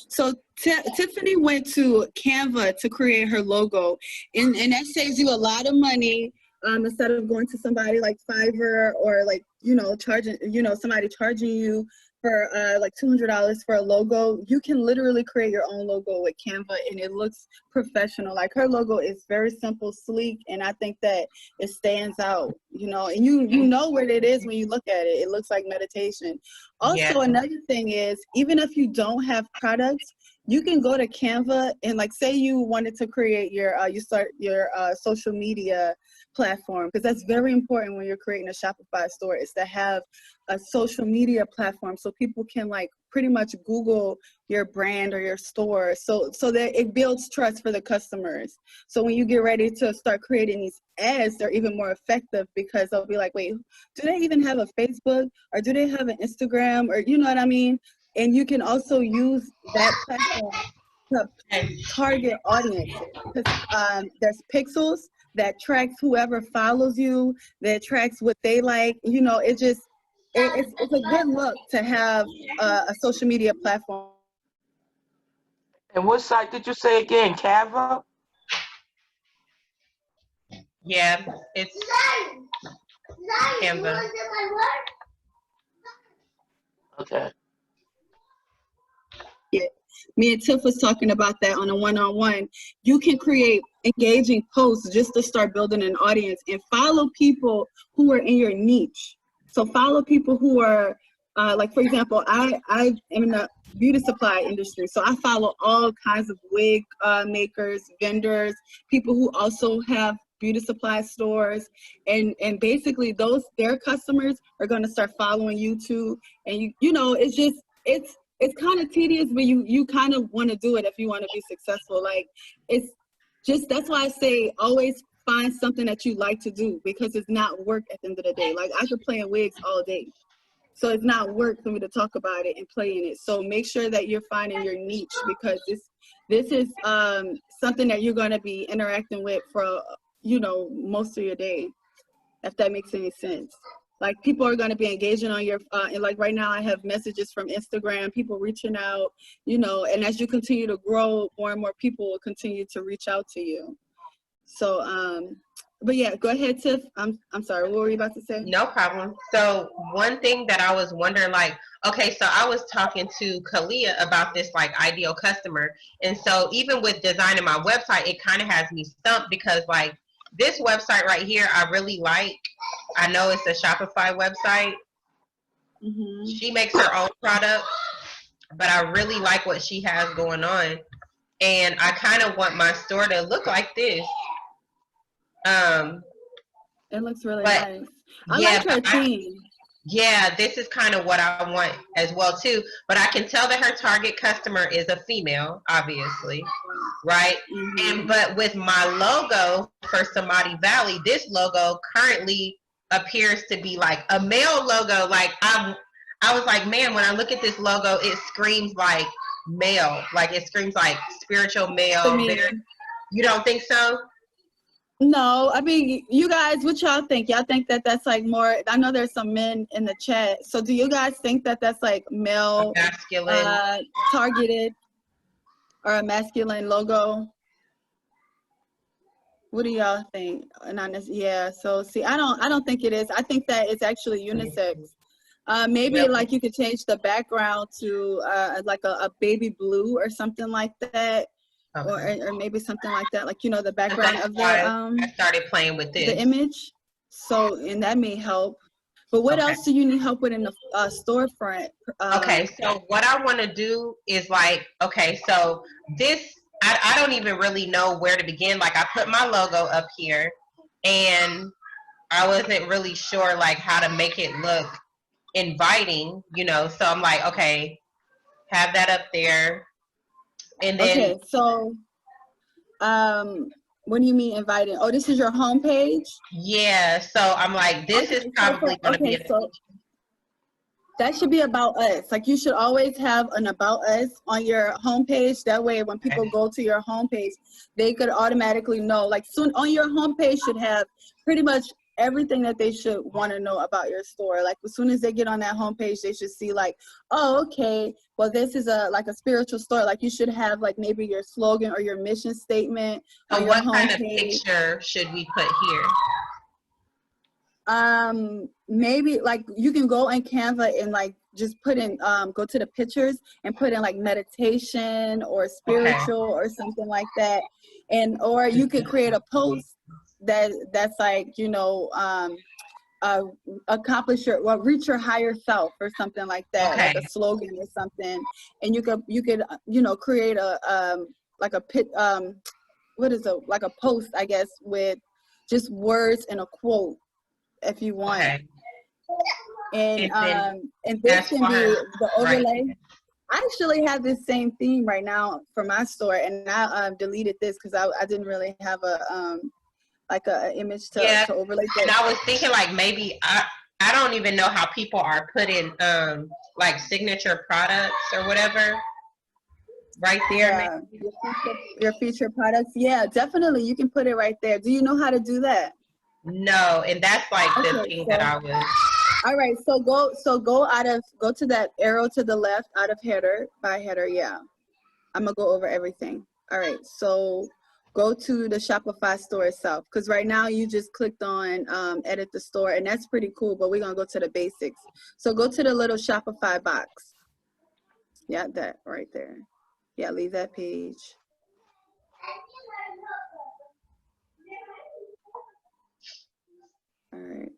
So Tiffany went to Canva to create her logo, and that saves you a lot of money. Instead of going to somebody like Fiverr or like, charging, somebody charging you for like $200 for a logo, you can literally create your own logo with Canva, and it looks professional. Like, her logo is very simple, sleek, and I think that it stands out, and you know what it is when you look at it. It looks like meditation. Also, another thing is, even if you don't have products, you can go to Canva and, like, say you wanted to create your social media platform, because that's very important when you're creating a Shopify store, is to have a social media platform so people can, like, pretty much Google your brand or your store, so that it builds trust for the customers. So when you get ready to start creating these ads, they're even more effective, because they'll be like, wait, do they even have a Facebook, or do they have an Instagram, or you know what I mean? And you can also use that platform to target audiences, because there's pixels that tracks whoever follows you, that tracks what they like. It's a good look to have a social media platform. And what site did you say again? Canva? Yeah, it's Canva. Okay. Yeah. Me and Tiff was talking about that on a one-on-one. You can create engaging posts just to start building an audience, and follow people who are in your niche. So follow people who are, like, for example, I am in the beauty supply industry, so I follow all kinds of wig makers, vendors, people who also have beauty supply stores, and basically their customers are going to start following you too. And it's kind of tedious, but you kind of want to do it if you want to be successful. Like, it's just, that's why I say always find something that you like to do, because it's not work at the end of the day. Like, I could play in wigs all day, so it's not work for me to talk about it and play in it. So make sure that you're finding your niche, because this is something that you're going to be interacting with for most of your day, if that makes any sense. Like, people are going to be engaging on your, and like right now I have messages from Instagram, people reaching out, and as you continue to grow, more and more people will continue to reach out to you. So, but yeah, go ahead, Tiff. I'm sorry, what were you about to say? No problem. So one thing that I was wondering, like, okay, so I was talking to Kalia about this, like, ideal customer. And so even with designing my website, it kind of has me stumped, because, like, this website right here, I really like. I know it's a Shopify website. Mm-hmm. She makes her own product, but I really like what she has going on. And I kind of want my store to look like this. It looks really nice. I like her theme. Yeah, this is kind of what I want as well too. But I can tell that her target customer is a female, obviously, right? Mm-hmm. But with my logo for Samadhi Valley, this logo currently appears to be like a male logo. Like, I was like, man, when I look at this logo, it screams like male. Like, it screams like spiritual male. You don't think so? No, I mean, you guys, what y'all think? Y'all think that that's like more, I know there's some men in the chat. So do you guys think that that's like male, masculine, targeted, or a masculine logo? What do y'all think? Yeah, so see, I don't think it is. I think that it's actually unisex. Maybe like you could change the background to like a baby blue or something like that. Okay. Or maybe something like that, like, the background of the I started playing with this, the image, so, and that may help. But what else do you need help with in the storefront? Okay, so what I want to do is, like, okay, so this, I don't even really know where to begin. Like, I put my logo up here, and I wasn't really sure, like, how to make it look inviting, so I'm like, okay, have that up there. And then, okay, so what do you mean inviting? Oh, this is your homepage? Yeah, so I'm like, this is probably going to be that should be about us. Like, you should always have an about us on your homepage. That way, when people go to your homepage, they could automatically know. Like, soon on your homepage should have pretty much everything that they should want to know about your store. Like as soon as they get on that homepage, they should see like, oh, okay, well, this is a spiritual store. Like you should have like maybe your slogan or your mission statement on So your what kind of homepage. picture should we put here? Maybe like you can go in Canva and like just put in go to the pictures and put in like meditation or spiritual or something like that, and or you could create a post that's like, you know, accomplish your, well, reach your higher self or something like that, like a slogan or something. And you could you know, create a like a pit what is it, like a post, I guess, with just words and a quote if you want. And this can be the overlay. Right. I actually have this same theme right now for my store, and I deleted this because I didn't really have a like a image to overlay. And I was thinking like maybe I don't even know how people are putting like signature products or whatever right there. Yeah, your feature products. Yeah, definitely you can put it right there. Do you know how to do that? No, and that's like the thing that I was. All right, so go to that arrow to the left out of header by header. Yeah, I'm gonna go over everything. All right, so go to the Shopify store itself, because right now you just clicked on edit the store, and that's pretty cool, but we're gonna go to the basics. So go to the little Shopify box. Yeah, that right there. Yeah, leave that page. All right.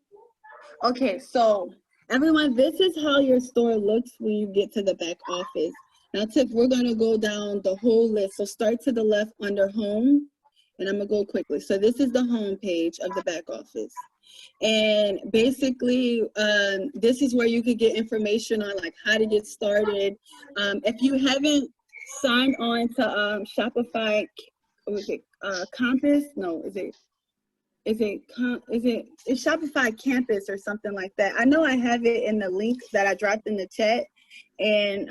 Okay, so everyone, this is how your store looks when you get to the back office. Now, Tiff, we're going to go down the whole list. So start to the left under home, and I'm going to go quickly. So this is the home page of the back office. And basically, this is where you could get information on like how to get started. If you haven't signed on to Shopify, Compass? No, it's Shopify Campus or something like that. I know I have it in the links that I dropped in the chat, and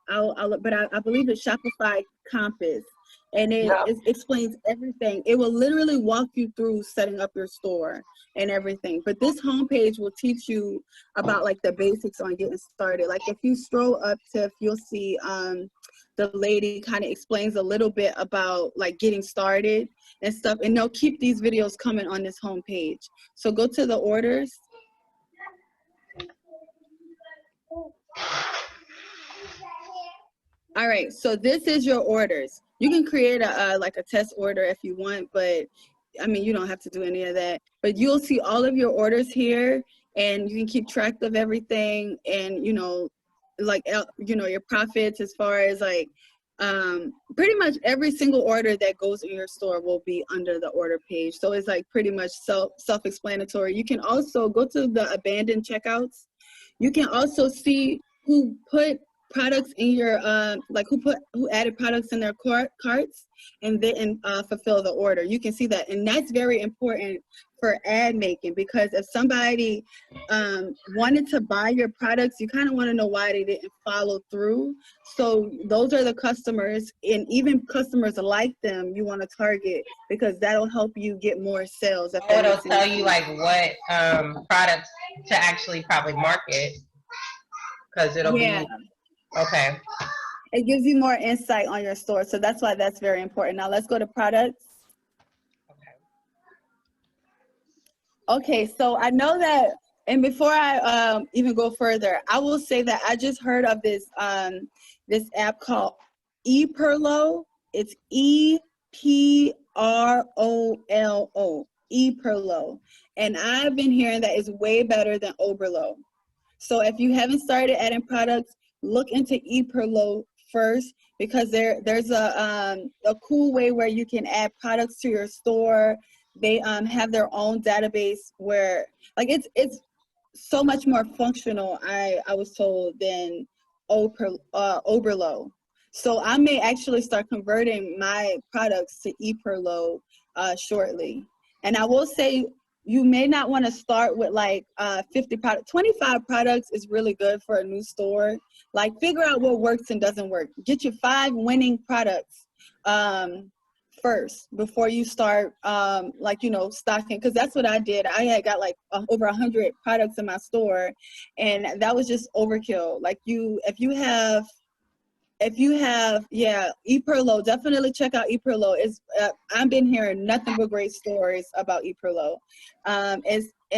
I believe it's Shopify Campus, and it explains everything. It will literally walk you through setting up your store and everything. But this homepage will teach you about like the basics on getting started. Like if you scroll up, Tiff, you'll see the lady kind of explains a little bit about like getting started and stuff, and they'll keep these videos coming on this homepage. So go to the orders. All right, so this is your orders. You can create a like a test order if you want, but I mean, you don't have to do any of that. But you'll see all of your orders here, and you can keep track of everything, and you know, like, you know, your profits as far as like pretty much every single order that goes in your store will be under the order page. So it's like pretty much self-explanatory. You can also go to the abandoned checkouts. You can also see who put products in your like who added products in their carts and then fulfill the order. You can see that, and that's very important for ad making, because if somebody wanted to buy your products, you kind of want to know why they didn't follow through. So those are the customers, and even customers like them you want to target, because that'll help you get more sales. It'll tell you like what products to actually probably market, because it'll be okay. It gives you more insight on your store, so that's why that's very important. Now let's go to products. Okay, so I know that, and before I even go further, I will say that I just heard of this this app called ePerlo. It's EPROLO, ePerlo, and I've been hearing that it's way better than Oberlo. So if you haven't started adding products, look into ePerlo first, because there's a cool way where you can add products to your store. They have their own database where like it's so much more functional, I was told, than Oberlo. So I may actually start converting my products to ePerlo shortly. And I will say, you may not want to start with like 50 products. 25 products is really good for a new store. Like, figure out what works and doesn't work. Get your 5 winning products first before you start like, you know, stocking, because that's what I did. I had got like over 100 products in my store, and that was just overkill. Like if you have ePerlo, definitely check out ePerlo. It's I've been hearing nothing but great stories about ePerlo. And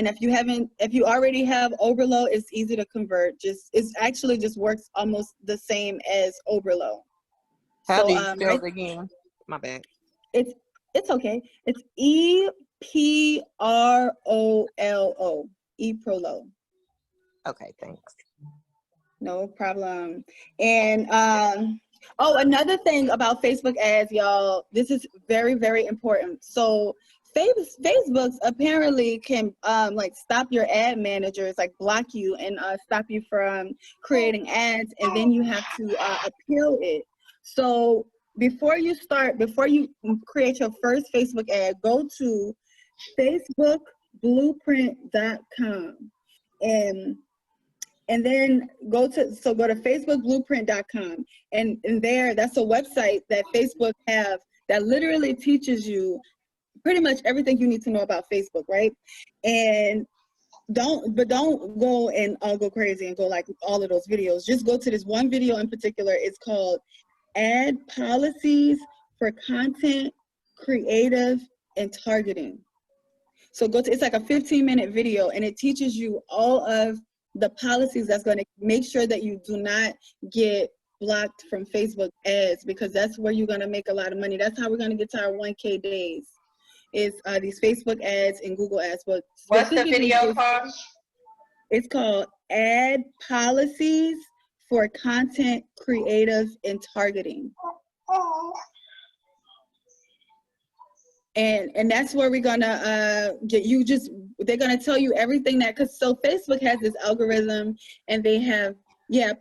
if you already have Oberlo, it's easy to convert. It's actually just works almost the same as Oberlo. How do you spell it again? My bad. It's okay. It's EPROLO. ePerlo. Okay, thanks. No problem. And another thing about Facebook ads, y'all, this is very, very important. So Facebook's apparently can like stop your ad managers, like block you and stop you from creating ads, and then you have to appeal it. So before you create your first Facebook ad, go to facebookblueprint.com and then go to facebookblueprint.com, and there, that's a website that Facebook have that literally teaches you pretty much everything you need to know about Facebook, right? And don't go and go crazy and go like all of those videos. Just go to this one video in particular. It's called Ad Policies for Content, Creative, and Targeting. So it's like a 15-minute video, and it teaches you all of the policies that's going to make sure that you do not get blocked from Facebook ads, because that's where you're going to make a lot of money. That's how we're going to get to our 1K days, is these Facebook ads and Google ads. But what's the video called? It's called Ad Policies for Content, Creative, and Targeting. And that's where we're gonna they're gonna tell you everything so Facebook has this algorithm, and they have,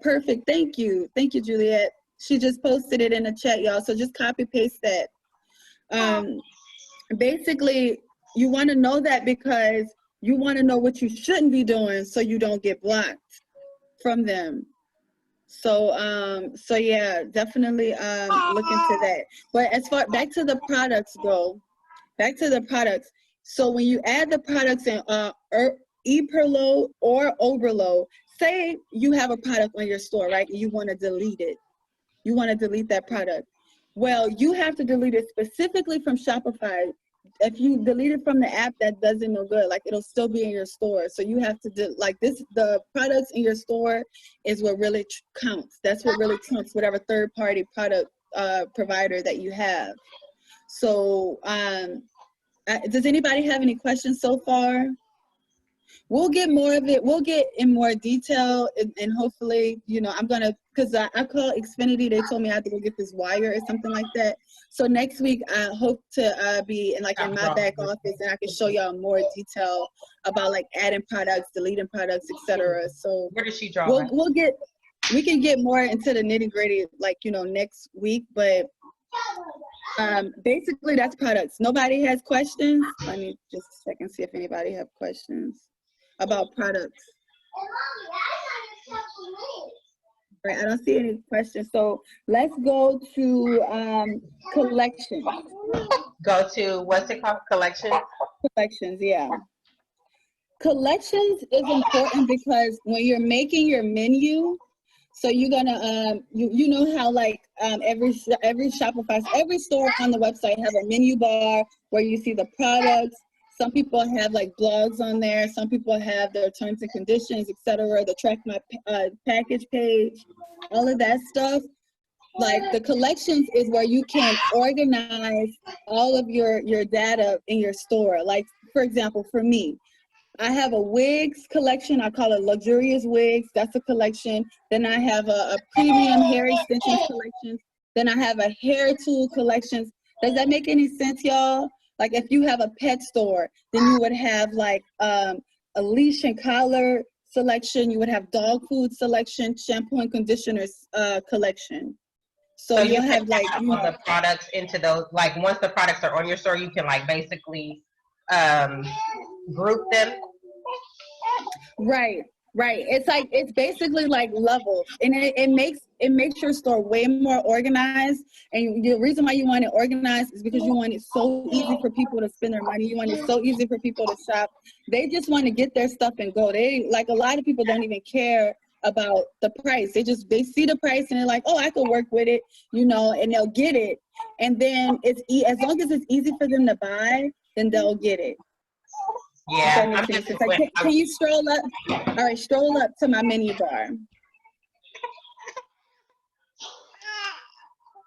perfect. Thank you, Juliet. She just posted it in the chat, y'all. So just copy paste that. Basically, you want to know that because you want to know what you shouldn't be doing so you don't get blocked from them. So yeah, definitely look into that. But as far back to the products. So when you add the products in ePerlo or Oberlo, say you have a product on your store, right? And you want to delete it. You want to delete that product. Well, you have to delete it specifically from Shopify. If you delete it from the app, that doesn't no good. Like, it'll still be in your store. So you have to the products in your store is what really counts. That's what really counts, whatever third-party product provider that you have. So does anybody have any questions so far? We'll get more of it. We'll get in more detail, and hopefully, I'm going to, because I called Xfinity. They told me I had to go get this wire or something like that. So next week, I hope to be in my back office, and I can show y'all more detail about like adding products, deleting products, etc. So where does she draw? We can get more into the nitty gritty, like, next week, but basically that's products. Nobody has questions? Let me just check and see if anybody have questions about products. Right, I don't see any questions. So let's go to collections. Go to, what's it called? Collections? Collections, yeah. Collections is important because when you're making your menu, so you're gonna you know how like every Shopify, every store on the website have a menu bar where you see the products. Some people have like blogs on there. Some people have their terms and conditions, etc. The track my package page, all of that stuff. Like the collections is where you can organize all of your data in your store. Like, for example, for me, I have a wigs collection. I call it luxurious wigs. That's a collection. Then I have a premium hair extensions collection. Then I have a hair tool collections. Does that make any sense, y'all? Like if you have a pet store, then you would have like a leash and collar selection. You would have dog food selection, shampoo and conditioners collection. So you have like the products into those. Like once the products are on your store, you can like basically group them. Right. Right. It's basically like levels, and it makes your store way more organized. And the reason why you want it organized is because you want it so easy for people to spend their money. You want it so easy for people to shop. They just want to get their stuff and go. They like, a lot of people don't even care about the price. They see the price and they're like, oh, I could work with it, and they'll get it. And then as long as it's easy for them to buy, then they'll get it. Yeah, I'm just like, can you stroll up? All right, stroll up to my menu bar.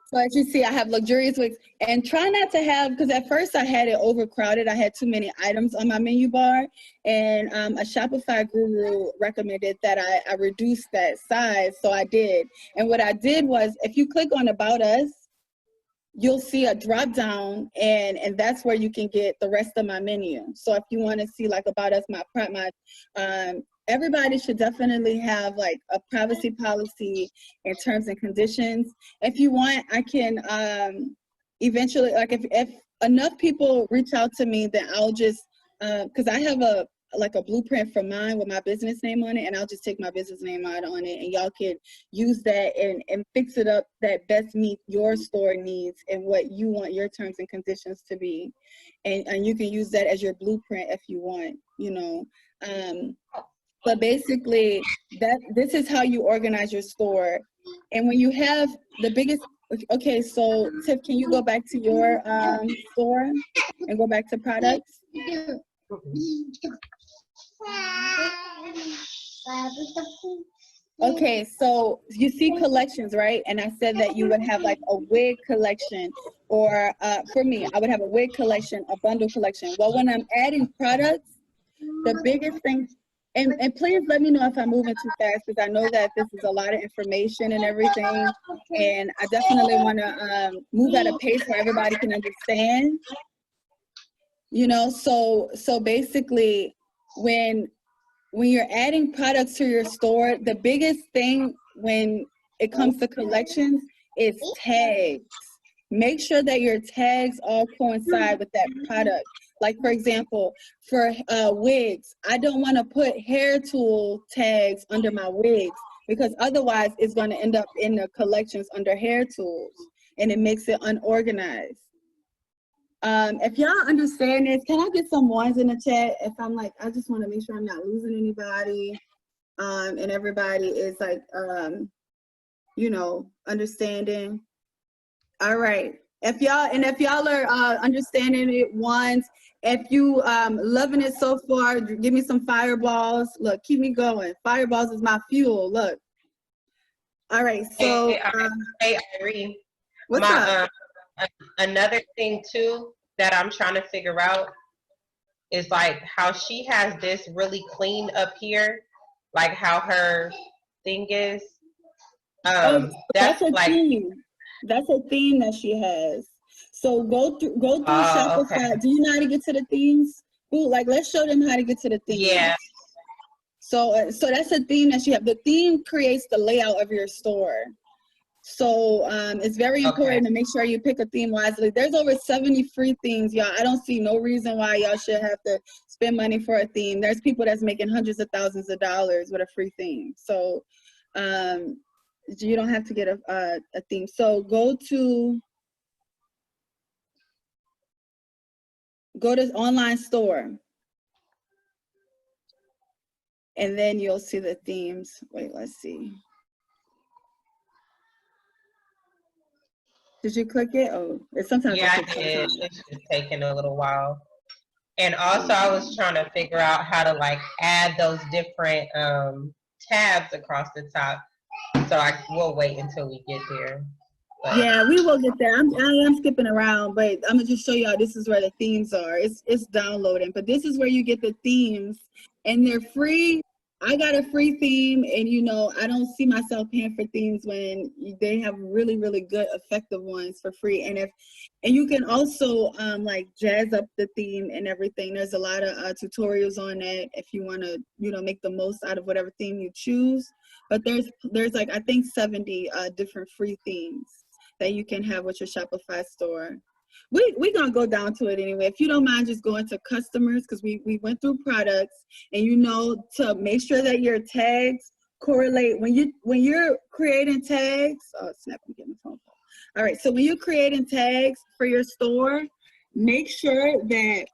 So as you see, I have luxurious wigs, and try not to have, because at first I had it overcrowded. I had too many items on my menu bar, and a Shopify guru recommended that I reduce that size, so I did. And what I did was, if you click on About Us, you'll see a drop down, and that's where you can get the rest of my menu. So if you want to see like About Us, everybody should definitely have like a privacy policy and terms and conditions. If you want, I can eventually, like if enough people reach out to me, then I'll just, because I have a blueprint for mine with my business name on it, and I'll just take my business name out on it, and y'all can use that and fix it up that best meet your store needs and what you want your terms and conditions to be. And you can use that as your blueprint if you want, but basically this is how you organize your store. And when you have the biggest, okay, so Tiff, can you go back to your store and go back to products? Okay, so you see collections, right? And I said that you would have like a wig collection, or for me, I would have a wig collection, a bundle collection. Well, when I'm adding products, the biggest thing, and please let me know if I'm moving too fast, because I know that this is a lot of information and everything, and I definitely want to move at a pace where everybody can understand. So basically, when you're adding products to your store, the biggest thing when it comes to collections is tags. Make sure that your tags all coincide with that product. Like, for example, for wigs, I don't want to put hair tool tags under my wigs, because otherwise it's going to end up in the collections under hair tools, and it makes it unorganized. If y'all understand this, can I get some ones in the chat? If I'm like, I just want to make sure I'm not losing anybody, and everybody is like, understanding. All right. If y'all are understanding it, ones. If you loving it so far, give me some fireballs. Look, keep me going. Fireballs is my fuel. Look. All right. So, hey Iree, what's up? Another thing too that I'm trying to figure out is like how she has this really clean up here, like how her thing is. That's a like theme. That's a theme that she has. So go through Shopify. Okay. Do you know how to get to the themes? Ooh, like, let's show them how to get to the themes. Yeah. So that's a theme that you have. The theme creates the layout of your store. So it's very important to make sure you pick a theme wisely. There's over 70 free themes, y'all. I don't see no reason why y'all should have to spend money for a theme. There's people that's making hundreds of thousands of dollars with a free theme. So you don't have to get a theme. So go to online store, and then you'll see the themes. Wait, let's see. Did you click it? Oh, it's sometimes. Yeah, I did. It's just taking a little while. And also, I was trying to figure out how to like add those different tabs across the top. So we'll wait until we get there. But. Yeah, we will get there. I am skipping around, but I'm gonna just show y'all this is where the themes are. It's downloading, but this is where you get the themes, and they're free. I got a free theme, and I don't see myself paying for themes when they have really, really good, effective ones for free. And you can also like jazz up the theme and everything. There's a lot of tutorials on that if you want to, make the most out of whatever theme you choose. But there's like, I think 70 different free themes that you can have with your Shopify store. we're gonna go down to it anyway. If you don't mind just going to customers, because we went through products, and you know to make sure that your tags correlate when you're creating tags. Oh snap, I'm getting a phone call. All right, so when you're creating tags for your store, make sure that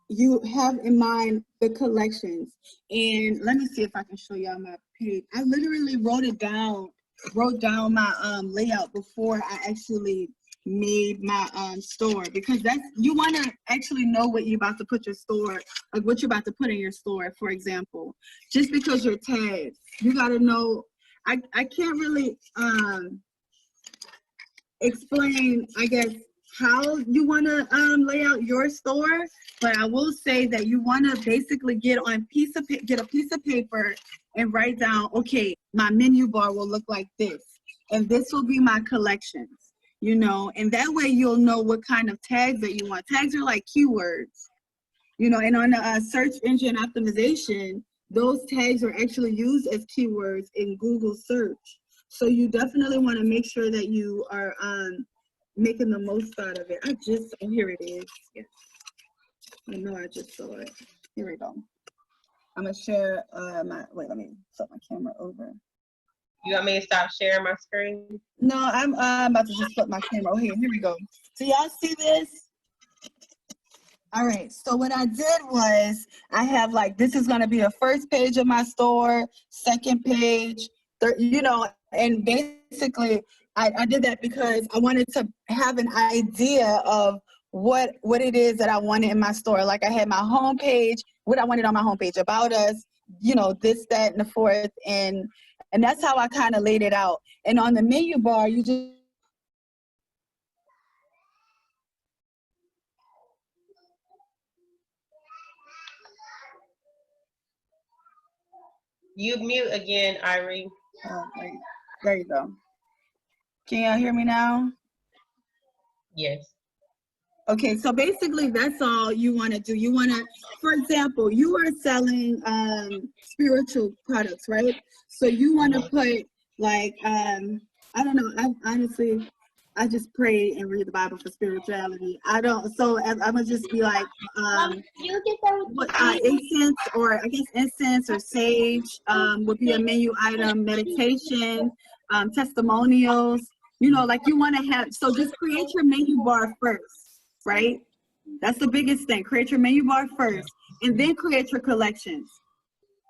you have in mind the collections. And let me see if I can show y'all my page. I literally wrote down my layout before I actually made my store, because that's, you want to actually know what you're about to put your store, like what you're about to put in your store. For example, just because you're tagged, you got to know. I can't really explain, I guess, how you want to lay out your store, but I will say that you want to basically get a piece of paper and write down, okay, my menu bar will look like this, and this will be my collections, you know, and that way you'll know what kind of tags that you want. Tags are like keywords, you know, and on the search engine optimization, those tags are actually used as keywords in Google search. So you definitely want to make sure that you are making the most out of it. Oh, here it is. Yes. I know I just saw it. Here we go. I'm gonna share wait, let me flip my camera over. You want me to stop sharing my screen? No, I'm about to just flip my camera. Oh, here we go. So y'all see this? All right, so what I did was I have like, this is gonna be the first page of my store, second page, third, you know, and basically I did that because I wanted to have an idea of what it is that I wanted in my store. Like I had my homepage, what I wanted on my homepage, about us, you know, this, that, and the fourth, and that's how I kind of laid it out. And on the menu bar, you just You mute again, Iree. oh, wait, there you go. Can y'all hear me now? Yes. Okay, so basically that's all you want to do. You want to, for example, you are selling spiritual products, right? So you want to put like, I don't know, I just pray and read the Bible for spirituality. So I'm gonna just be like, incense, or I guess incense or sage would be a menu item, meditation, testimonials, you know, like you want to have, so just create your menu bar first, right? That's the biggest thing. Create your menu bar first, and then create your collections.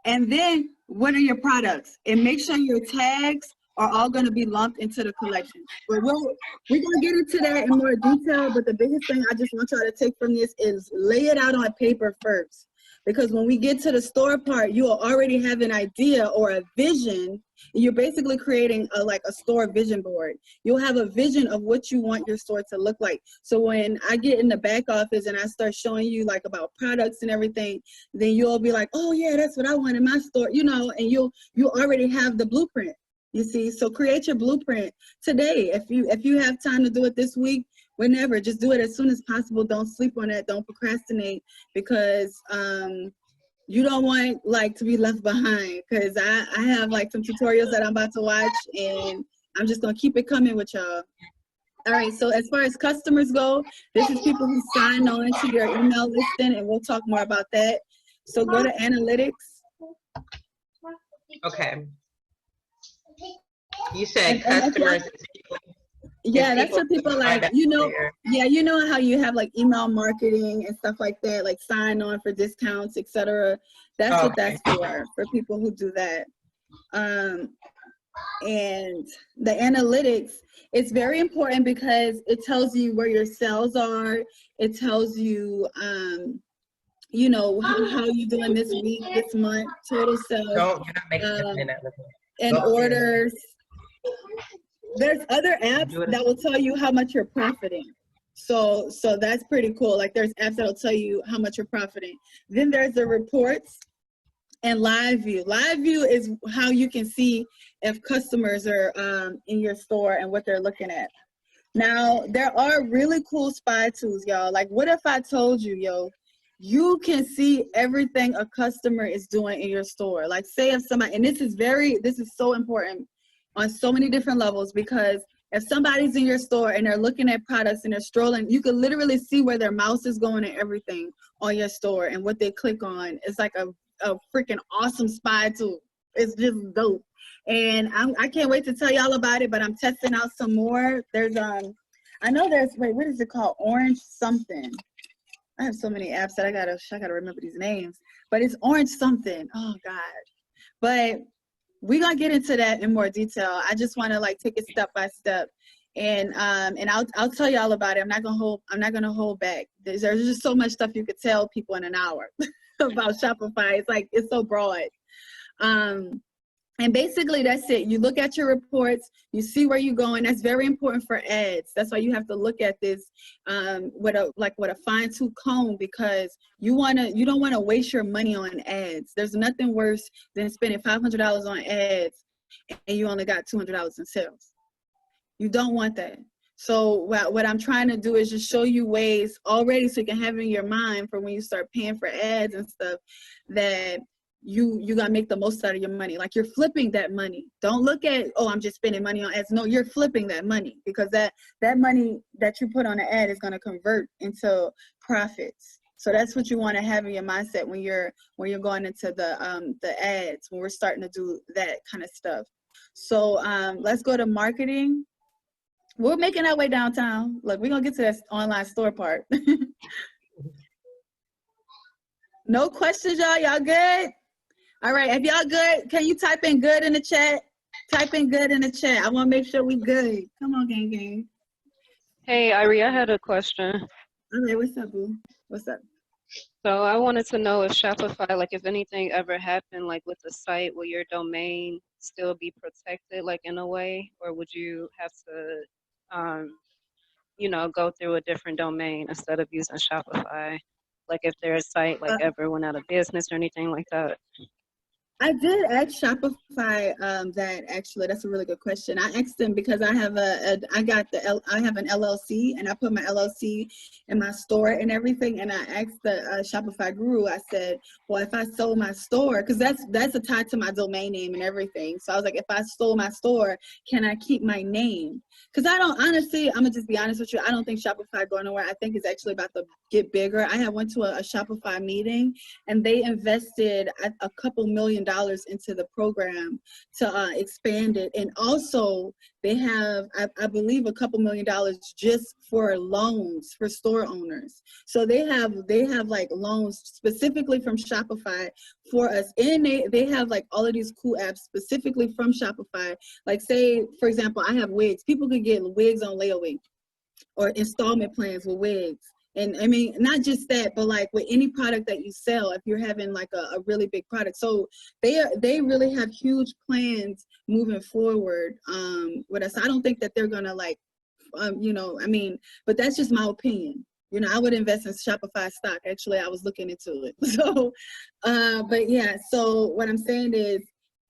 And then what are your products? And make sure your tags are all going to be lumped into the collection. But we're going to get into that in more detail, but the biggest thing I just want y'all to take from this is lay it out on paper first. Because when we get to the store part, you will already have an idea or a vision. You're basically creating a store vision board. You'll have a vision of what you want your store to look like. So when I get in the back office and I start showing you like about products and everything, then you'll be like, oh yeah, that's what I want in my store, you know, and you already have the blueprint, you see. So create your blueprint today. If you have time to do it this week, whenever, just do it as soon as possible. Don't sleep on it. Don't procrastinate, because you don't want like to be left behind, because I have like some tutorials that I'm about to watch, and I'm just gonna keep it coming with y'all. All right, so as far as customers go, this is people who sign on to your email listing, and we'll talk more about that. So go to analytics. Okay. You said customers. Yeah, that's what people like, you know. Yeah, you know how you have like email marketing and stuff like that, like sign on for discounts, etc. That's what that's for people who do that. And the analytics, it's very important because it tells you where your sales are. It tells you, you know, how you doing this week, this month, total sales, and orders. There's other apps that will tell you how much you're profiting. So that's pretty cool. Like there's apps that'll tell you how much you're profiting. Then there's the reports and live view. Live view is how you can see if customers are in your store and what they're looking at. Now, there are really cool spy tools, y'all. Like what if I told you, you can see everything a customer is doing in your store. Like say if somebody, and this is so important on so many different levels, because If somebody's in your store and they're looking at products and they're strolling, you can literally see where their mouse is going and everything on your store and what they click on. It's like a freaking awesome spy tool. It's just dope. And I can't wait to tell y'all about it, but I'm testing out some more. There's I know there's, wait, what is it called? Orange something. I have so many apps that I gotta remember these names, but it's orange something. Oh God. But we're gonna get into that in more detail. I just want to like take it step by step, and I'll tell y'all about it. I'm not gonna hold back. There's just so much stuff you could tell people in an hour about Shopify. It's so broad. And basically that's it. You look at your reports, you see where you're going. That's very important for ads. That's why you have to look at this with a fine-tooth comb, because you don't want to waste your money on ads. There's nothing worse than spending $500 on ads and you only got $200 in sales. You don't want that. So what I'm trying to do is just show you ways already so you can have in your mind for when you start paying for ads and stuff that you gotta make the most out of your money. Like, you're flipping that money. Don't look at, oh, I'm just spending money on ads. No, you're flipping that money, because that money that you put on an ad is gonna convert into profits. So that's what you want to have in your mindset when you're going into the ads, when we're starting to do that kind of stuff. So let's go to marketing. We're making our way downtown. Look, we're gonna get to that online store part. No questions, y'all? Y'all good? All right, if y'all good, can you type in good in the chat? Type in good in the chat. I want to make sure we good. Come on, gang. Hey, Iree, I had a question. All right, what's up, boo? What's up? So I wanted to know if Shopify, like if anything ever happened, like with the site, will your domain still be protected, like in a way, or would you have to, go through a different domain instead of using Shopify? Like if their site like ever went out of business or anything like that? I did ask Shopify that, actually. That's a really good question. I asked them because I have I have an LLC, and I put my LLC in my store and everything. And I asked the Shopify guru, I said, well, if I sold my store, because that's a tie to my domain name and everything. So I was like, if I sold my store, can I keep my name? Because I don't, honestly, I'm gonna just be honest with you, I don't think Shopify going nowhere. I think it's actually about to get bigger. I had went to a Shopify meeting, and they invested a couple $1 million into the program to expand it. And also they have, I believe, a couple $1 million just for loans for store owners. So they have like loans specifically from Shopify for us. And they have like all of these cool apps specifically from Shopify. Like, say, for example, I have wigs. People could get wigs on layaway or installment plans with wigs. And I mean, not just that, but like with any product that you sell, if you're having like a really big product. So they really have huge plans moving forward with us. I don't think that they're gonna like, I mean, but that's just my opinion. I would invest in Shopify stock. Actually, I was looking into it. So, but yeah, so what I'm saying is,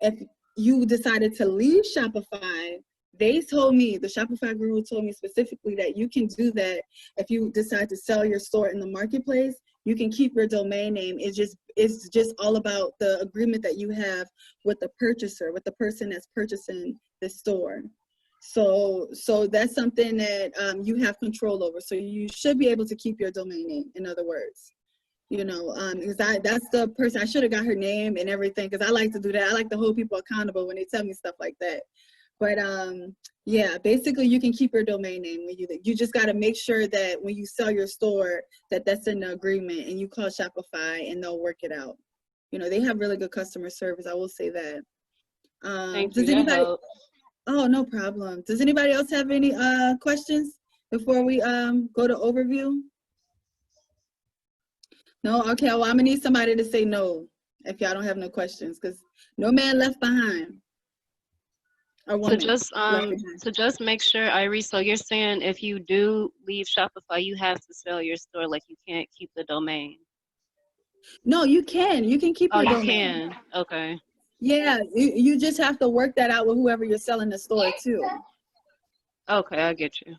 if you decided to leave Shopify, they told me, the Shopify guru told me specifically that you can do that if you decide to sell your store in the marketplace. You can keep your domain name. It's just all about the agreement that you have with the purchaser, with the person that's purchasing the store. So that's something that you have control over. So you should be able to keep your domain name, in other words. Because that's the person, I should have got her name and everything, because I like to do that. I like to hold people accountable when they tell me stuff like that. But yeah, basically you can keep your domain name. You just got to make sure that when you sell your store, that's in the agreement, and you call Shopify and they'll work it out. They have really good customer service. I will say that. Thank Does you. anybody? Oh, no problem. Does anybody else have any questions before we go to overview? No? Okay, well, I'm gonna need somebody to say no if y'all don't have no questions, because no man left behind. So just make sure, Iree, so you're saying if you do leave Shopify, you have to sell your store, like you can't keep the domain? No, you can keep your domain. You can. Okay. Yeah, you just have to work that out with whoever you're selling the store to. Okay, I get you.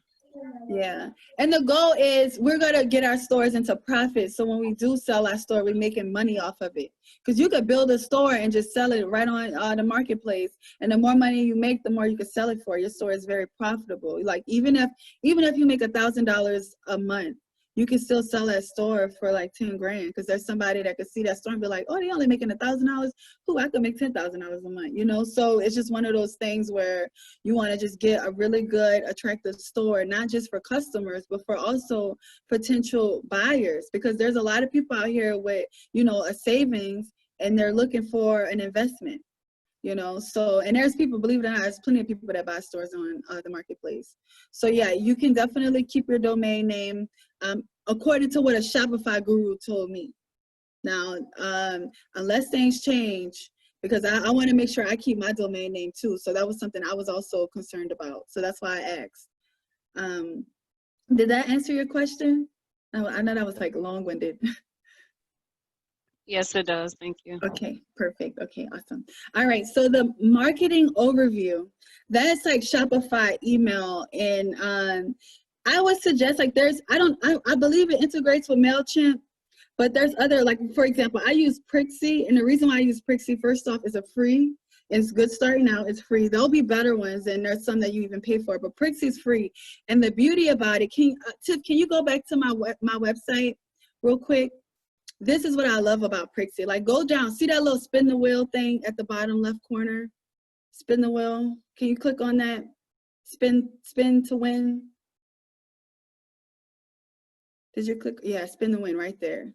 Yeah. And the goal is we're going to get our stores into profit. So when we do sell our store, we're making money off of it. Because you could build a store and just sell it right on the marketplace. And the more money you make, the more you can sell it for. Your store is very profitable. Like even if you make $1,000 a month, you can still sell that store for like 10 grand, because there's somebody that could see that store and be like, oh, they only making $1,000. Who, I could make $10,000 a month, you know? So it's just one of those things where you want to just get a really good, attractive store, not just for customers, but for also potential buyers, because there's a lot of people out here with, you know, a savings, and they're looking for an investment. You know, so, and there's people, believe it or not, there's plenty of people that buy stores on the marketplace. So yeah, you can definitely keep your domain name, according to what a Shopify guru told me. Now, unless things change, because I want to make sure I keep my domain name too. So that was something I was also concerned about. So that's why I asked. Did that answer your question? I know that was like long-winded. Yes, it does. Thank you. Okay, perfect. Okay, awesome. All right, so the marketing overview, that's like Shopify email. And I would suggest, like, I believe it integrates with MailChimp, but there's other, like, for example, I use Prixie, and the reason why I use Prixie, first off, is a free. It's good starting out, it's free. There'll be better ones, and there's some that you even pay for, but Prixie's free. And the beauty about it, Tiff, can you go back to my website real quick? This is what I love about Prixie. Like, go down, see that little spin the wheel thing at the bottom left corner? Spin the wheel. Can you click on that? Spin to win. Did you click? Yeah, spin the win right there.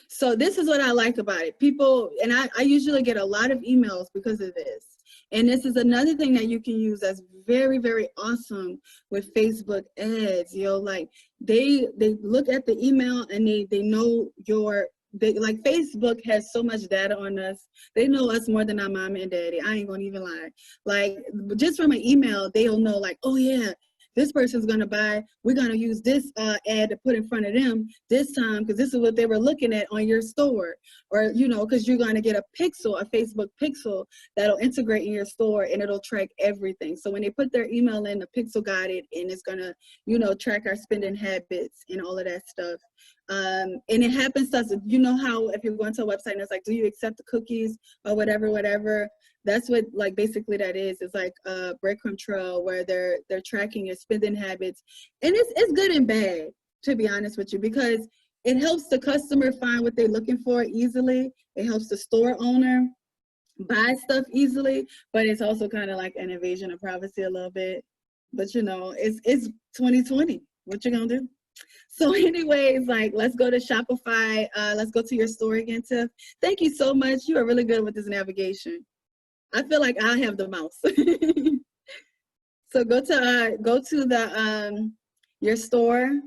So this is what I like about it. People, and I usually get a lot of emails because of this. And this is another thing that you can use that's very, very awesome with Facebook ads. You know, like they look at the email and they know like Facebook has so much data on us. They know us more than our mom and daddy. I ain't gonna even lie. Like, just from an email, they'll know, like, oh yeah, this person's gonna buy, we're gonna use this ad to put in front of them this time, because this is what they were looking at on your store. Or, you know, because you're gonna get a Facebook pixel that'll integrate in your store, and it'll track everything. So when they put their email in, the pixel got it, and it's gonna, you know, track our spending habits and all of that stuff. And it happens to us, you know how if you're going to a website and it's like, do you accept the cookies or whatever, that's what, like, basically that is. It's like a breadcrumb trail where they're tracking your spending habits. And it's good and bad, to be honest with you, because it helps the customer find what they're looking for easily. It helps the store owner buy stuff easily, but it's also kind of like an invasion of privacy a little bit. But, you know, it's 2020. What you gonna do? So anyways, like, let's go to Shopify. Let's go to your store again, Tiff. Thank you so much. You are really good with this navigation. I feel like I have the mouse. So go to the your store.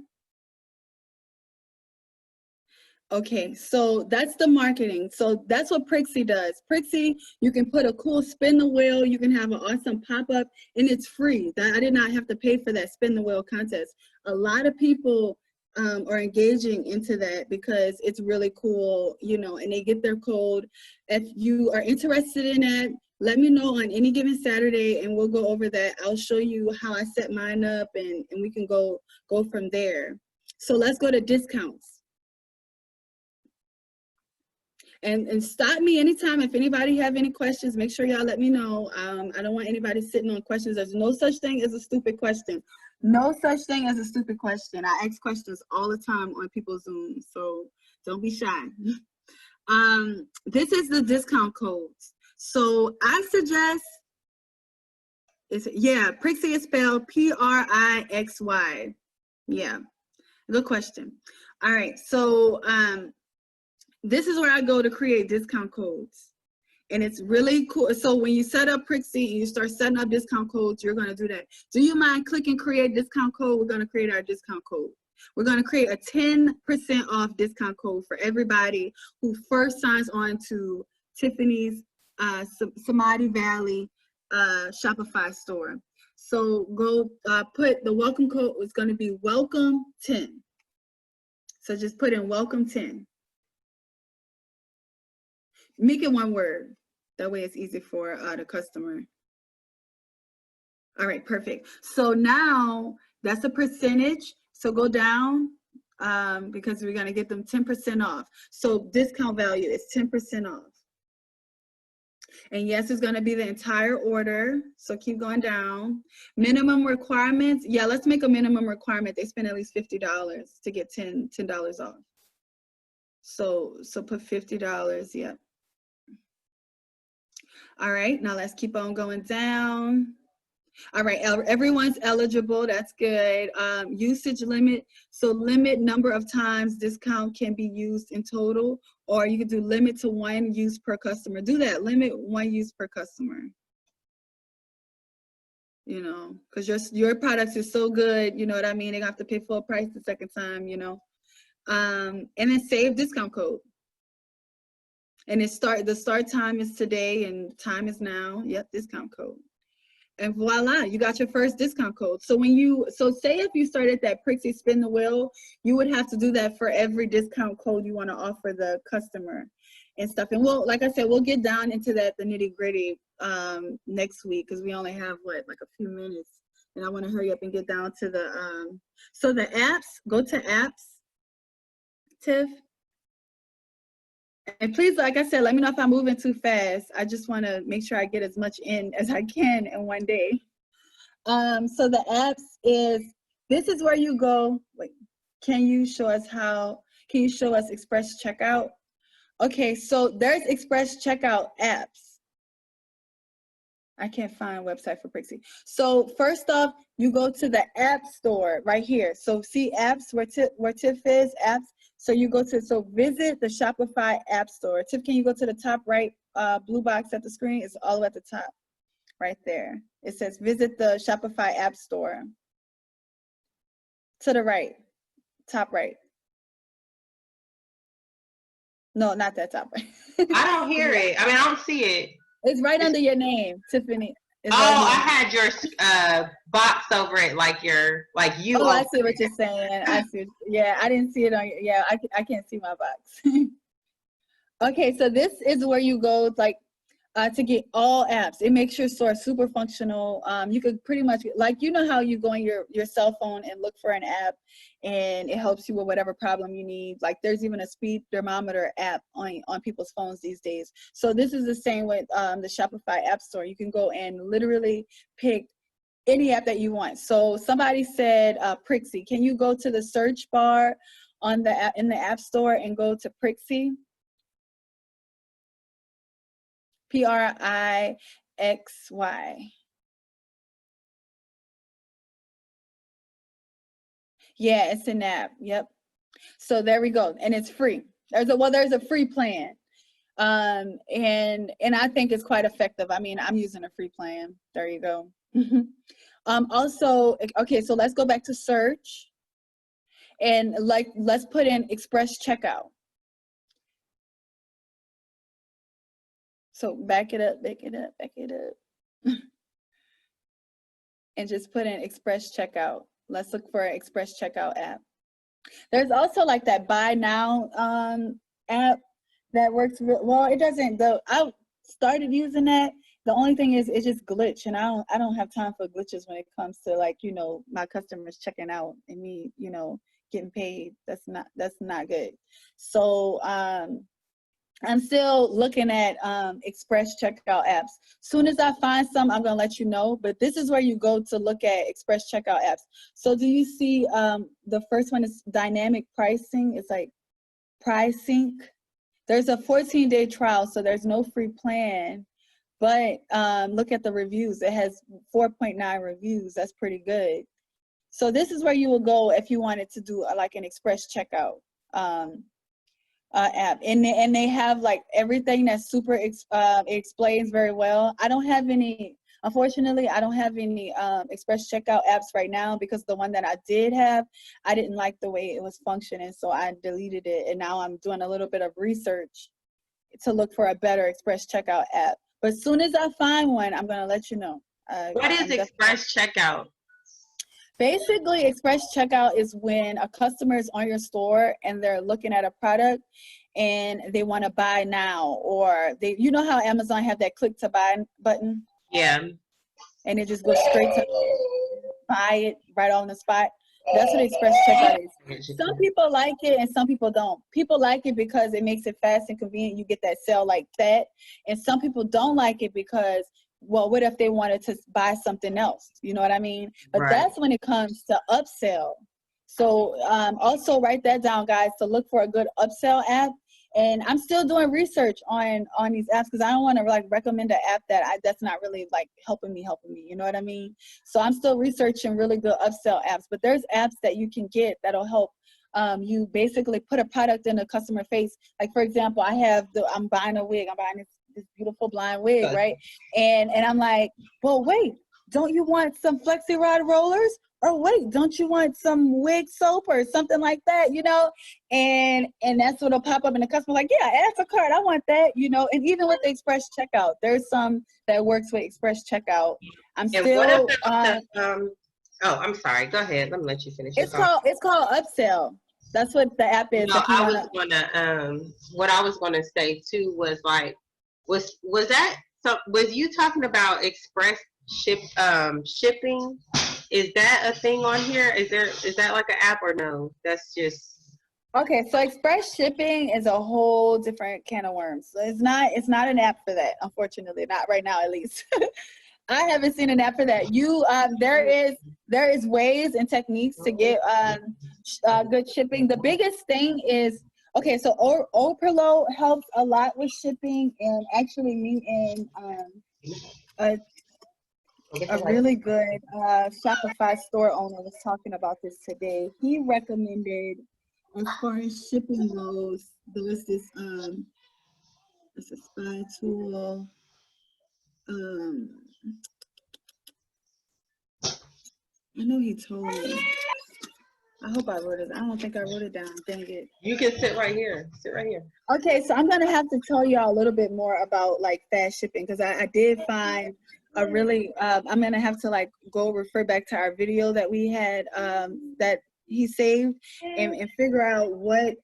Okay, so that's the marketing. So that's what Prixie does. Prixie, you can put a cool spin the wheel. You can have an awesome pop-up, and it's free. I did not have to pay for that spin the wheel contest. A lot of people are engaging into that because it's really cool, you know, and they get their code. If you are interested in that, let me know on any given Saturday, and we'll go over that. I'll show you how I set mine up, and we can go from there. So let's go to discounts. And stop me anytime. If anybody have any questions, make sure y'all let me know. I don't want anybody sitting on questions. There's no such thing as a stupid question. No such thing as a stupid question. I ask questions all the time on people's Zoom, so don't be shy. This is the discount codes. So I suggest, Prixie is spelled Prixy. Yeah, good question. All right, so this is where I go to create discount codes. And it's really cool. So when you set up Prixie and you start setting up discount codes, you're gonna do that. Do you mind clicking create discount code? We're gonna create our discount code. We're gonna create a 10% off discount code for everybody who first signs on to Tiffany's Samadhi Valley Shopify store. So go put the welcome code. It's gonna be welcome 10. So just put in welcome 10. Make it one word. That way it's easy for the customer. All right, perfect. So now That's a percentage. So go down because we're going to get them 10% off. So discount value is 10% off. And yes, it's going to be the entire order. So keep going down. Minimum requirements. Yeah, let's make a minimum requirement. They spend at least $50 to get $10 off. So put $50. Yep. All right, now let's keep on going down. All right, everyone's eligible. That's good. Usage limit. So limit number of times discount can be used in total, or you could do limit to 1 use per customer. Do that. Limit 1 use per customer. You know, because your products is so good. You know what I mean? They have to pay full price the second time. You know, and then save discount code. And the start time is today and time is now. Yep, discount code. And voila, you got your first discount code. So say if you started that Prixie spin the wheel, you would have to do that for every discount code you want to offer the customer and stuff. And like I said, we'll get down into that, the nitty gritty next week, because we only have like a few minutes, and I want to hurry up and get down to the, so the apps, go to apps, Tiff. And please, like I said, let me know if I'm moving too fast. I just want to make sure I get as much in as I can in one day. So the apps this is where you go. Wait, can you show us Express Checkout? Okay, so there's Express Checkout apps. I can't find a website for Prixie. So first off, you go to the App Store right here. So see apps where Tiff is, apps. So you visit the Shopify App Store. Tiff, can you go to the top right blue box at the screen? It's all the way at the top, right there. It says visit the Shopify App Store. To the right, top right. No, not that top right. I don't hear it. I mean, I don't see it. It's right under your name, Tiffany. Oh, I had your box over it, like you. Oh, I see what you're saying. I see. Yeah, I didn't see it on. Yeah, I can't see my box. Okay, so this is where you go, to get all apps. It makes your store super functional. You could pretty much, you know how you go on your cell phone and look for an app, and it helps you with whatever problem you need. Like there's even a speed thermometer app on people's phones these days. So this is the same with the Shopify App Store. You can go and literally pick any app that you want. So somebody said Prixie. Can you go to the search bar in the App Store and go to Prixie? Prixy. Yeah, it's an app. Yep. So there we go, and it's free. There's a free plan, and I think it's quite effective. I mean, I'm using a free plan. There you go. Also, okay, so let's go back to search, and let's put in Express Checkout. So back it up, and just put in Express Checkout. Let's look for an Express Checkout app. There's also that Buy Now app that works well. It doesn't. I started using that. The only thing is it just glitch, and I don't have time for glitches when it comes to my customers checking out and me getting paid. That's not good. So I'm still looking at Express Checkout apps. Soon as I find some, I'm gonna let you know, but this is where you go to look at Express Checkout apps. So do you see the first one is dynamic pricing? It's like pricing. There's a 14-day trial, so there's no free plan, but look at the reviews. It has 4.9 reviews. That's pretty good. So this is where you will go if you wanted to do an Express Checkout app, and they have everything that's super explains very well. Unfortunately I don't have any Express Checkout apps right now, because the one that I did have, I didn't like the way it was functioning, so I deleted it, and now I'm doing a little bit of research to look for a better Express Checkout app. But as soon as I find one, I'm gonna let you know. What is Express Checkout? Basically, Express Checkout is when a customer is on your store and they're looking at a product and they want to buy now, or you know how Amazon have that click to buy button? Yeah. And it just goes straight to, buy it right on the spot. That's what express checkout is. Some people like it and some people don't. People like it because it makes it fast and convenient. You get that sale like that. And some people don't like it because, well, what if they wanted to buy something else? You know what I mean? But that's when it comes to upsell. So also write that down, guys, to look for a good upsell app. And I'm still doing research on these apps because I don't want to like recommend an app that's not really like helping me. You know what I mean? So I'm still researching really good upsell apps. But there's apps that you can get that'll help you basically put a product in a customer face. Like for example, I'm buying a wig. I'm buying this beautiful blonde wig, right? And I'm like, well, wait, don't you want some Flexi Rod rollers? Or wait, don't you want some wig soap or something like that, you know? And that's what'll pop up in the customer like, yeah, add to cart, I want that, you know? And even with the express checkout, there's some that works with express checkout. I'm sorry. Go ahead. Let me let you finish. It's called upsell. That's what the app is. No, what I was gonna say too was like, was you talking about express shipping? Is that a thing on here? Is that like an app or no? That's just okay. So express shipping is a whole different can of worms. So it's not an app for that, unfortunately, not right now at least. I haven't seen an app for that. There is ways and techniques to get good shipping. The biggest thing is, okay, so Operlo helps a lot with shipping, and actually me and a really good Shopify store owner was talking about this today. He recommended, as far as shipping goes, there was this it's a spy tool. I know he told me. I hope I wrote it. I don't think I wrote it down. Dang it. You can sit right here. Okay, so I'm gonna have to tell y'all a little bit more about like fast shipping because I did find a really I'm gonna have to like go refer back to our video that we had that he saved and figure out what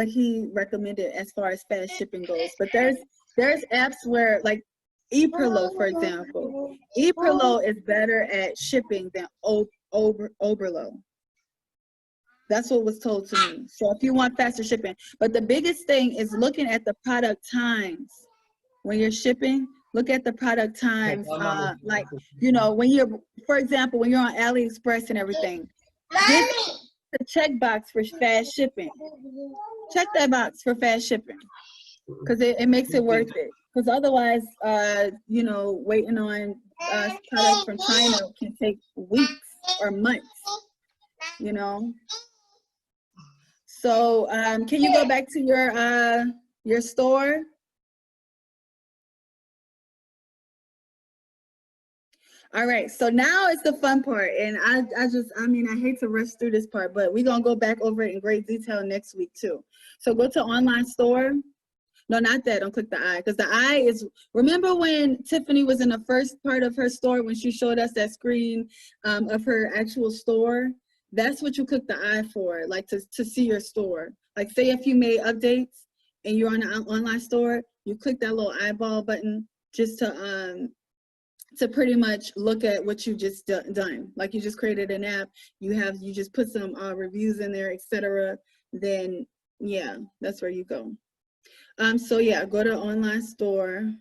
he recommended as far as fast shipping goes. But there's apps where like Operlo, for example. Operlo is better at shipping than Oberlo. That's what was told to me. So if you want faster shipping, but the biggest thing is looking at the product times when you're shipping. Look at the product times, like, you know, for example, when you're on AliExpress and everything, get the check box for fast shipping. Check that box for fast shipping because it makes it worth it. Because otherwise, you know, waiting on products from China can take weeks or months, you know. So can you go back to your store? All right, so now it's the fun part, and I hate to rush through this part, but we're gonna go back over it in great detail next week too. So go to online store. No, not that. Don't click the I, because the I is, remember when Tiffany was in the first part of her store when she showed us that screen of her actual store? That's what you click the I for, like to see your store. Like say if you made updates and you're on an online store, you click that little eyeball button just to pretty much look at what you just done. Like you just created an app, you just put some reviews in there, etc. Then yeah, that's where you go. So yeah, go to online store.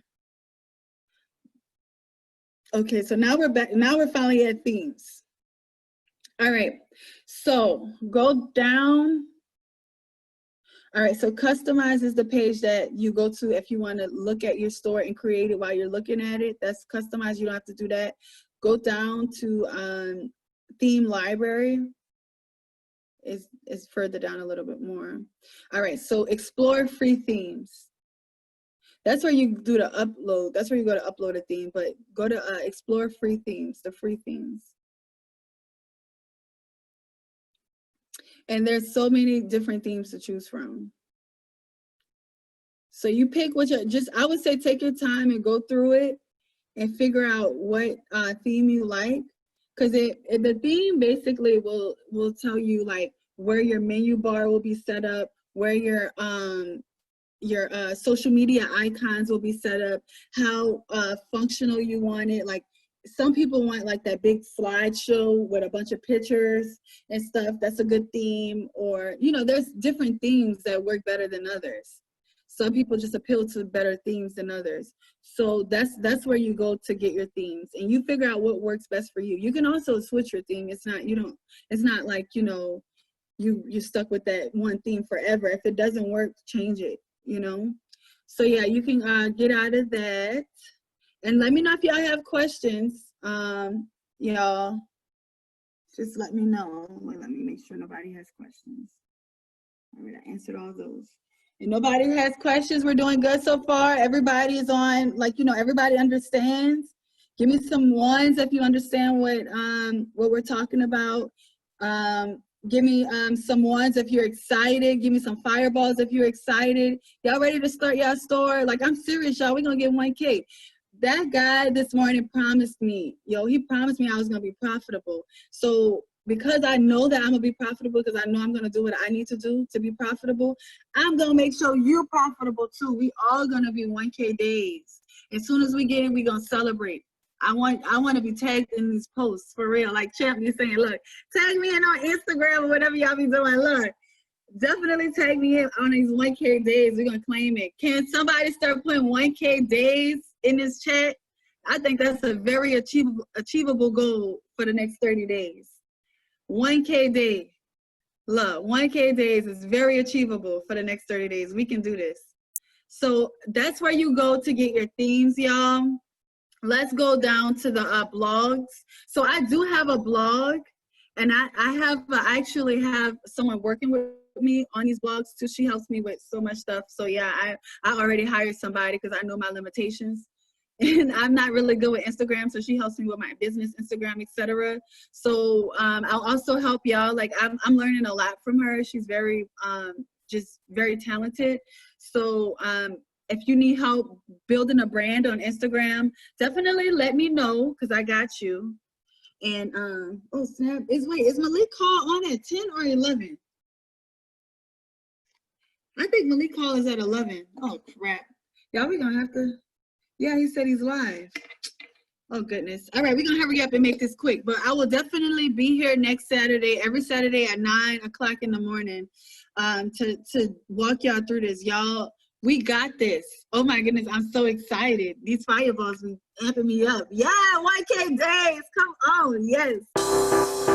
Okay, so now we're back. Now we're finally at themes. All right, so go down. All right, so customize is the page that you go to if you want to look at your store and create it while you're looking at it. That's customized. You don't have to do that. Go down to theme library. Is further down a little bit more. All right, so explore free themes. That's where you do the upload. That's where you go to upload a theme, but go to explore free themes, the free themes. And there's so many different themes to choose from. So you pick what I would say take your time and go through it and figure out what theme you like. Because the theme basically will tell you like where your menu bar will be set up, where your social media icons will be set up, how functional you want it. Like some people want like that big slideshow with a bunch of pictures and stuff. That's a good theme. Or, you know, there's different themes that work better than others. Some people just appeal to better themes than others. So that's where you go to get your themes, and you figure out what works best for you. You can also switch your theme. It's not like, you know, you're stuck with that one theme forever. If it doesn't work, change it, you know? So yeah, you can get out of that. And let me know if y'all have questions. Y'all just let me know. Wait, let me make sure nobody has questions. All right, I answered all those. And nobody has questions. We're doing good so far. Everybody is on, like, you know, everybody understands. Give me some ones if you understand what we're talking about. Give me some ones if you're excited. Give me some fireballs if you're excited. Y'all ready to start y'all store? Like, I'm serious, y'all. We're going to get 1K. That guy this morning promised me, he promised me I was going to be profitable. So because I know that I'm going to be profitable, because I know I'm going to do what I need to do to be profitable, I'm going to make sure you're profitable too. We all going to be 1K days. As soon as we get in, we're going to celebrate. I want to be tagged in these posts for real. Like Champ be saying, look, tag me in on Instagram or whatever y'all be doing. Look, definitely tag me in on these 1K days. We're going to claim it. Can somebody start putting 1K days in this chat? I think that's a very achievable goal for the next 30 days. 1K day. Look, 1K days is very achievable for the next 30 days. We can do this. So that's where you go to get your themes, y'all. Let's go down to the blogs. So I do have a blog, and I actually have someone working with me on these blogs too. She helps me with so much stuff. So yeah, I already hired somebody because I know my limitations. And I'm not really good with Instagram, so she helps me with my business Instagram, etc. So I'll also help y'all. Like I'm learning a lot from her. She's very just very talented. So if you need help building a brand on Instagram, definitely let me know because I got you. And oh snap! Is Malik Call on at 10 or 11? I think Malik Call is at 11. Oh crap! Y'all, we gonna have to. Yeah, he said he's live. Oh, goodness. All right, we're going to hurry up and make this quick. But I will definitely be here next Saturday, every Saturday at 9 o'clock in the morning to walk y'all through this. Y'all, we got this. Oh, my goodness. I'm so excited. These fireballs are amping me up. Yeah, 1K days. Come on. Yes.